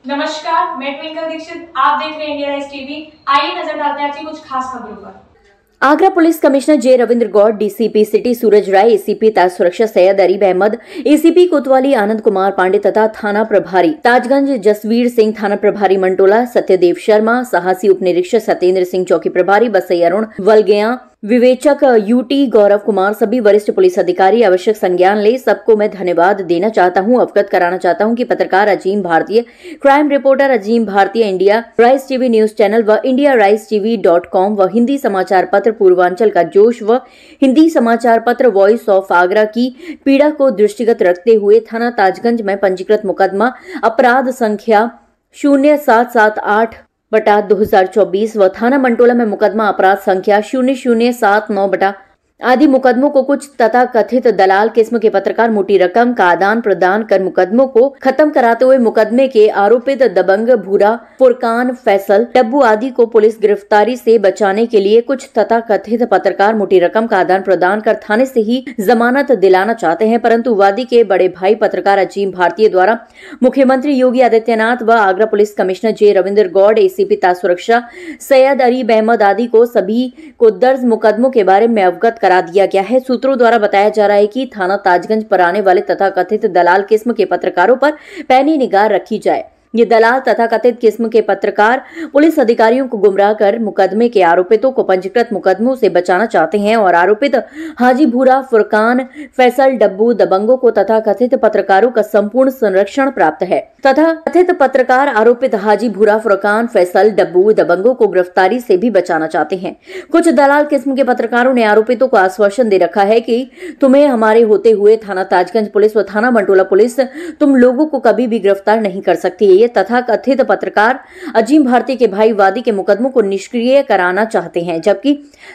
नमस्कार, मैं ट्विंकल दीक्षित। आप देख रहे हैं इंडिया राइज टीवी। आइए नजर डालते हैं आज की कुछ खास खबरों पर। आगरा पुलिस कमिश्नर जे रविंद्र गौड़, डीसीपी सिटी सूरज राय, एसीपी ताज सुरक्षा सैयद अरीब अहमद, एसीपी कोतवाली आनंद कुमार पांडे तथा थाना प्रभारी ताजगंज जसवीर सिंह, थाना प्रभारी मंटोला सत्यदेव शर्मा, साहसी उप निरीक्षक सत्येंद्र सिंह, चौकी प्रभारी बसई अरुण वलगया, विवेचक यूटी गौरव कुमार, सभी वरिष्ठ पुलिस अधिकारी आवश्यक संज्ञान ले। सबको मैं धन्यवाद देना चाहता हूं, अवगत कराना चाहता हूं कि पत्रकार अजीम भारतीय, crime reporter Azim Bharatiya, India rise TV news channel व indiarisetv.com व हिंदी समाचार पत्र पूर्वांचल का जोश व हिंदी समाचार पत्र वॉइस ऑफ आगरा की पीड़ा को दृष्टिगत रखते हुए थाना ताजगंज में पंजीकृत मुकदमा अपराध संख्या 0778/2024 व थाना मंटोला में मुकदमा अपराध संख्या 0079 आदि मुकदमों को कुछ तथा कथित दलाल किस्म के पत्रकार मोटी रकम का आदान प्रदान कर मुकदमों को खत्म कराते हुए मुकदमे के आरोपित दबंग भूरा, फुरकान, फैसल, डब्बू आदि को पुलिस गिरफ्तारी से बचाने के लिए कुछ तथा कथित पत्रकार मोटी रकम का आदान प्रदान कर थाने से ही जमानत दिलाना चाहते हैं, परंतु वादी के बड़े भाई पत्रकार अजीम भारतीय द्वारा मुख्यमंत्री योगी आदित्यनाथ व आगरा पुलिस कमिश्नर जे रविंद्र गौड़, एसीपी ताज सुरक्षा सैयद अरीब अहमद आदि को सभी को दर्ज मुकदमों के बारे में अवगत करा दिया गया है। सूत्रों द्वारा बताया जा रहा है कि थाना ताजगंज पर आने वाले तथा कथित दलाल किस्म के पत्रकारों पर पैनी निगाह रखी जाए। ये दलाल तथा कथित किस्म के पत्रकार पुलिस अधिकारियों को गुमराह कर मुकदमे के आरोपितों को पंजीकृत मुकदमों से बचाना चाहते हैं और आरोपित हाजी भूरा, फुरकान, फैसल, डब्बू, दबंगों को तथा कथित पत्रकारों का संपूर्ण संरक्षण प्राप्त है तथा कथित पत्रकार आरोपित हाजी भूरा, फुरकान, फैसल, डब्बू, दबंगों को गिरफ्तारी से भी बचाना चाहते हैं। कुछ दलाल किस्म के पत्रकारों ने आरोपितों को आश्वासन दे रखा है कि तुम्हें हमारे होते हुए थाना ताजगंज पुलिस व थाना मंटोला पुलिस तुम लोगों को कभी भी गिरफ्तार नहीं कर सकती। ये तथा कथित पत्रकार अजीम भारती के भाई वादी के मुकदमों को निष्क्रिय कराना चाहते हैं, जबकि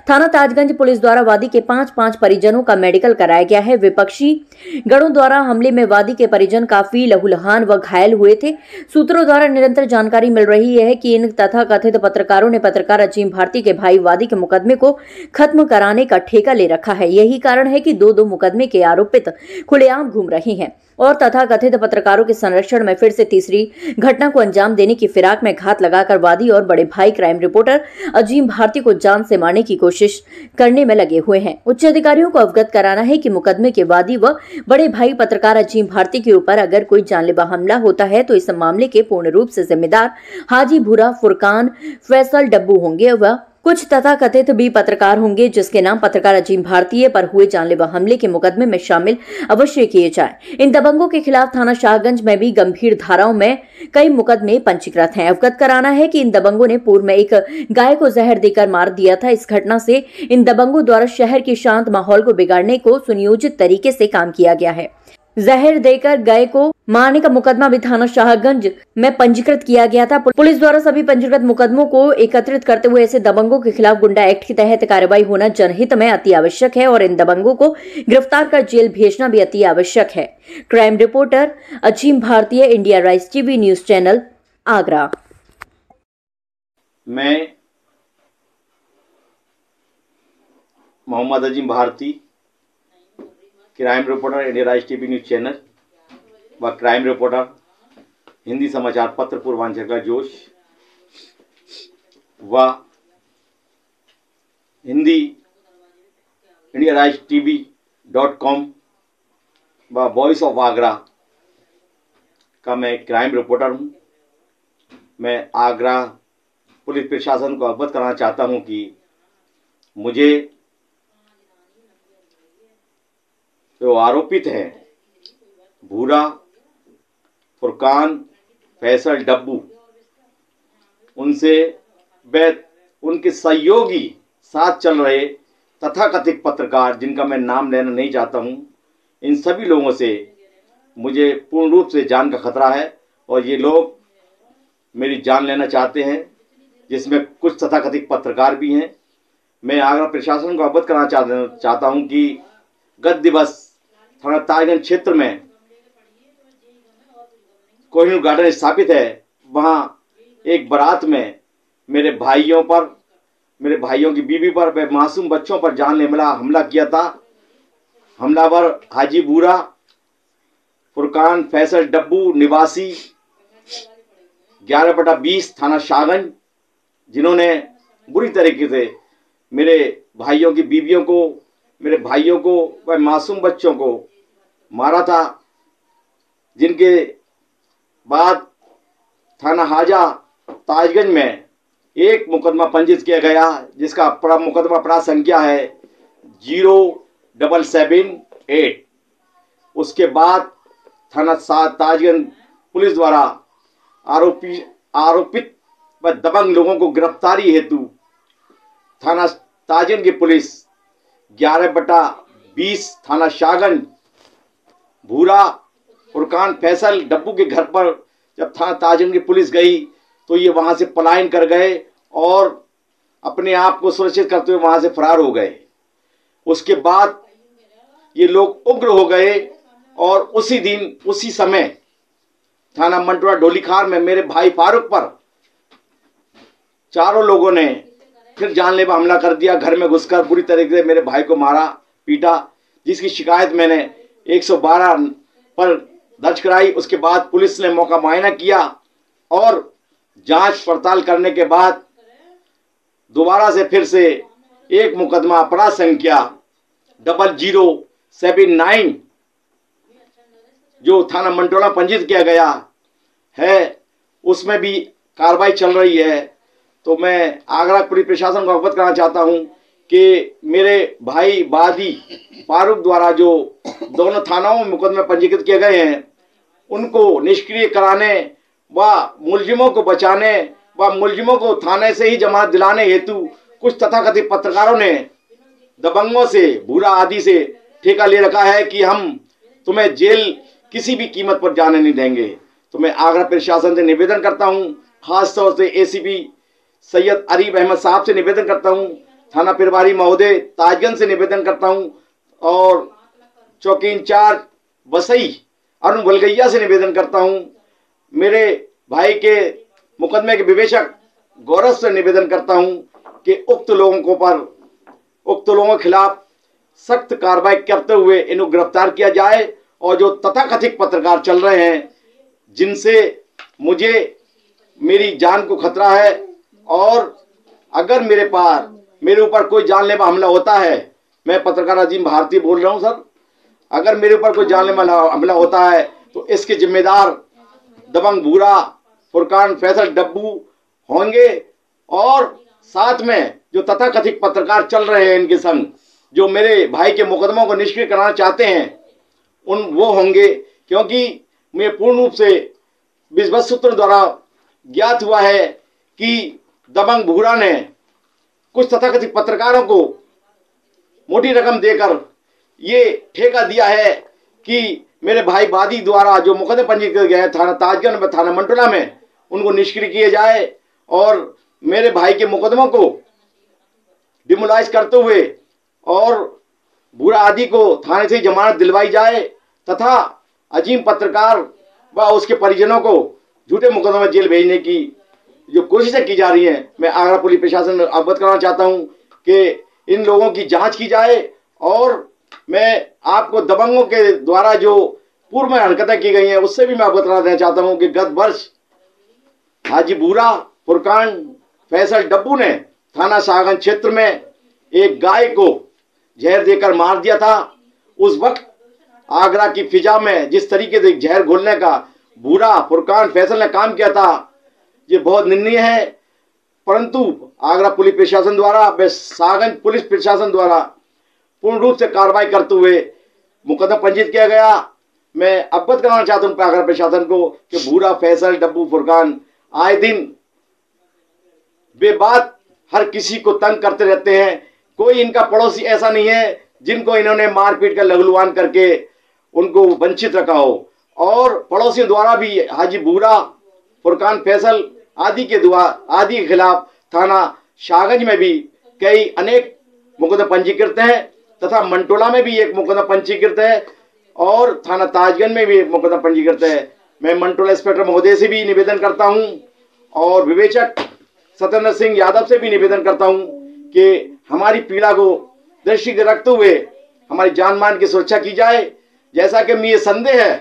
थाना ताजगंज पुलिस द्वारा वादी के 5 परिजनों का मेडिकल कराया गया है। विपक्षी गणों द्वारा हमले में वादी के परिजन काफी लहूलुहान व घायल हुए थे। सूत्रों द्वारा निरंतर जानकारी मिल रही है कि इन तथा कथित पत्रकारों ने पत्रकार अजीम भारती के भाई वादी के मुकदमे को खत्म कराने का ठेका ले रखा है। यही कारण है कि दो मुकदमे के आरोपित खुलेआम घूम रहे हैं और तथा कथित पत्रकारों के संरक्षण में फिर से तीसरी घटना को अंजाम देने की फिराक में घात लगाकर वादी और बड़े भाई क्राइम रिपोर्टर अजीम भारती को जान से मारने की कोशिश करने में लगे हुए हैं। उच्च अधिकारियों को अवगत कराना है कि मुकदमे के वादी व बड़े भाई पत्रकार अजीम भारती के ऊपर अगर कोई जानलेवा हमला होता है तो इस मामले के पूर्ण रूप से जिम्मेदार हाजी भूरा, फुरकान, फैसल, डब्बू होंगे व कुछ तथा कथित भी पत्रकार होंगे जिसके नाम पत्रकार अजीम भारतीय पर हुए जानलेवा हमले के मुकदमे में शामिल अवश्य किए जाए। इन दबंगों के खिलाफ थाना शाहगंज में भी गंभीर धाराओं में कई मुकदमे पंजीकृत हैं। अवगत कराना है कि इन दबंगों ने पूर्व में एक गाय को जहर देकर मार दिया था। इस घटना से इन दबंगों द्वारा शहर के शांत माहौल को बिगाड़ने को सुनियोजित तरीके से काम किया गया है। जहर देकर गाय को मारने का मुकदमा भी थाना शाहगंज में पंजीकृत किया गया था। पुलिस द्वारा सभी पंजीकृत मुकदमों को एकत्रित करते हुए ऐसे दबंगों के खिलाफ गुंडा एक्ट के तहत कार्रवाई होना जनहित में अति आवश्यक है और इन दबंगों को गिरफ्तार कर जेल भेजना भी अति आवश्यक है। Crime reporter Azim Bharatiya, India rise TV news channel, Agra. मैं Mohammad Azim Bharti, crime reporter, India rise TV news channel व क्राइम रिपोर्टर, हिंदी समाचार पत्र पूर्वांचल का जोश व हिंदी indiarisetv.com व वॉइस ऑफ आगरा का मैं क्राइम रिपोर्टर हूँ। मैं आगरा पुलिस प्रशासन को अवगत कराना चाहता हूँ कि मुझे जो आरोपित हैं भूरा, फुरकान, फैसल, डब्बू, उनसे वे उनके सहयोगी साथ चल रहे तथाकथित पत्रकार जिनका मैं नाम लेना नहीं चाहता हूं, इन सभी लोगों से मुझे पूर्ण रूप से जान का खतरा है और ये लोग मेरी जान लेना चाहते हैं, जिसमें कुछ तथाकथित पत्रकार भी हैं। मैं आगरा प्रशासन को अवगत कराना चाहता हूं कि गत दिवस थाना ताजगंज क्षेत्र में कोहिनूर गार्डन स्थापित है, वहां एक बारात में मेरे भाइयों की बीवी पर, वे मासूम बच्चों पर जानलेवा हमला किया था। हमलावर हाजी भूरा, फुरकान, फैसल, डब्बू निवासी 11/20 थाना शाहगंज, जिन्होंने बुरी तरीके से मेरे भाइयों की बीवियों को, मेरे भाइयों को व मासूम बच्चों को मारा था, जिनके बाद थाना हाजा ताजगंज में एक मुकदमा पंजीकृत किया गया, जिसका मुकदमा अपराध संख्या है 0778। उसके बाद थाना ताजगंज पुलिस द्वारा आरोपित व दबंग लोगों को गिरफ्तारी हेतु थाना ताजगंज की पुलिस 11/20 थाना शाहगंज भूरा फुरकान फैसल डब्बू के घर पर जब थाना ताजगंज की पुलिस गई तो ये वहां से पलायन कर गए और अपने आप को सुरक्षित करते हुए वहां से फरार हो गए। उसके बाद ये लोग उग्र हो गए और उसी दिन उसी समय थाना मंटोला डोलीखार में मेरे भाई फारूक पर चारों लोगों ने फिर जानलेवा हमला कर दिया। घर में घुसकर बुरी तरीके से मेरे भाई को मारा पीटा, जिसकी शिकायत मैंने 112 पर दर्ज कराई। उसके बाद पुलिस ने मौका मुआयना किया और जांच पड़ताल करने के बाद दोबारा से फिर से एक मुकदमा अपराध संख्या 0079 जो थाना मंटोला पंजीकृत किया गया है, उसमें भी कार्रवाई चल रही है। तो मैं आगरा पुलिस प्रशासन को अवगत कराना चाहता हूं कि मेरे भाई बादी फारूक द्वारा जो दोनों थानाओं में मुकदमे पंजीकृत किए गए हैं, उनको निष्क्रिय कराने व मुलजिमों को बचाने व मुलजिमों को थाने से ही जमानत दिलाने हेतु कुछ तथाकथित पत्रकारों ने दबंगों से, भूरा आदि से ठेका ले रखा है कि हम तुम्हें जेल किसी भी कीमत पर जाने नहीं देंगे। तो मैं आगरा प्रशासन से निवेदन करता हूं, खास तौर से एसीपी सैयद अरीब अहमद साहब से निवेदन करता हूं, थाना प्रभारी महोदय ताजगंज से निवेदन करता हूं और चौकी इंचार्ज वसई अरुण बलगैया से निवेदन करता हूं, मेरे भाई के मुकदमे के विवेचक गौरव से निवेदन करता हूं कि उक्त लोगों के खिलाफ सख्त कार्रवाई करते हुए इन्हें गिरफ्तार किया जाए और जो तथाकथित पत्रकार चल रहे हैं, जिनसे मुझे मेरी जान को खतरा है और अगर मेरे ऊपर कोई जानलेवा हमला होता है, मैं पत्रकार अजीम भारती बोल रहा हूं सर, अगर मेरे ऊपर कोई जानलेवा हमला होता है तो इसके जिम्मेदार दबंग भूरा फुरकान फैसल डब्बू होंगे और साथ में जो तथाकथित पत्रकार चल रहे हैं इनके संग, जो मेरे भाई के मुकदमों को निष्क्रिय कराना चाहते हैं, वो होंगे। क्योंकि मैं पूर्ण रूप से विश्वस्त सूत्रों द्वारा ज्ञात हुआ है कि दबंग भूरा ने कुछ तथाकथित पत्रकारों को मोटी रकम देकर ये ठेका दिया है कि मेरे भाई बादी द्वारा जो मुकदमे पंजीकृत गए हैं थाना ताजगंज में, थाना मंटोला में, उनको निष्क्रिय किए जाए और मेरे भाई के मुकदमों को डिमोलाइज करते हुए और भूरा आदि को थाने से जमानत दिलवाई जाए तथा अजीम पत्रकार व उसके परिजनों को झूठे मुकदमे में जेल भेजने की जो कोशिशें की जा रही हैं, मैं आगरा पुलिस प्रशासन में अवगत कराना चाहता हूं कि इन लोगों की जांच की जाए। और मैं आपको दबंगों के द्वारा जो पूर्व में हरकतें की गई हैं उससे भी मैं अवगत करा देना चाहता हूं कि गत वर्ष हाजी भूरा फुरकान फैसल डब्बू ने थाना शाहगंज क्षेत्र में एक गाय को जहर देकर मार दिया था। उस वक्त आगरा की फिजा में जिस तरीके से जहर घोलने का भूरा फुरकान फैसल ने काम किया था, ये बहुत निंदनीय है। परंतु आगरा पुलिस प्रशासन द्वारा व शाहगंज पुलिस प्रशासन द्वारा पूर्ण रूप से कार्रवाई करते हुए मुकदमा पंजीकृत किया गया। मैं अवगत कराना चाहता हूं आगरा प्रशासन को कि भूरा फैसल डब्बू फुरकान आए दिन बेबात हर किसी को तंग करते रहते हैं। कोई इनका पड़ोसी ऐसा नहीं है जिनको इन्होंने मारपीट कर लहूलुहान करके उनको वंचित रखा हो। और पड़ोसियों द्वारा भी हाजी भूरा फुरकान फैसल आदि के खिलाफ थाना शाहगंज में भी कई अनेक मुकदमे पंजीकृत हैं तथा मंटोला में भी एक मुकदमा पंजीकृत है और थाना ताजगंज में भी एक मुकदमा पंजीकृत है। मैं मंटोला इंस्पेक्टर महोदय से भी निवेदन करता हूं और विवेचक सत्येंद्र सिंह यादव से भी निवेदन करता हूं कि हमारी पीड़ा को दृष्टि रखते हुए हमारी जान मान की सुरक्षा की जाए। जैसा कि मुझे संदेह है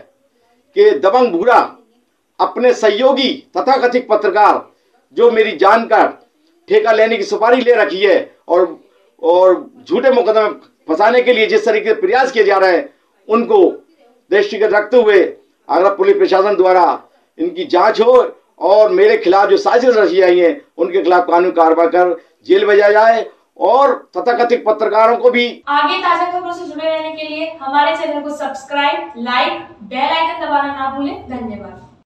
कि दबंग भूरा अपने सहयोगी तथाकथित पत्रकार जो मेरी जान का ठेका लेने की सुपारी ले रखी है और झूठे मुकदमे फंसाने के लिए जिस तरीके से प्रयास किए जा रहे हैं, उनको दृष्टिगत रखते हुए अगर पुलिस प्रशासन द्वारा इनकी जांच हो और मेरे खिलाफ जो साजिश रची आई है उनके खिलाफ कानूनी कार्रवाई कर जेल भेजा जाए और तथाकथित पत्रकारों को भी। आगे ताजा खबरों से जुड़े रहने के लिए हमारे चैनल को सब्सक्राइब, लाइक, बेल आइकन दबाना ना भूलें। धन्यवाद।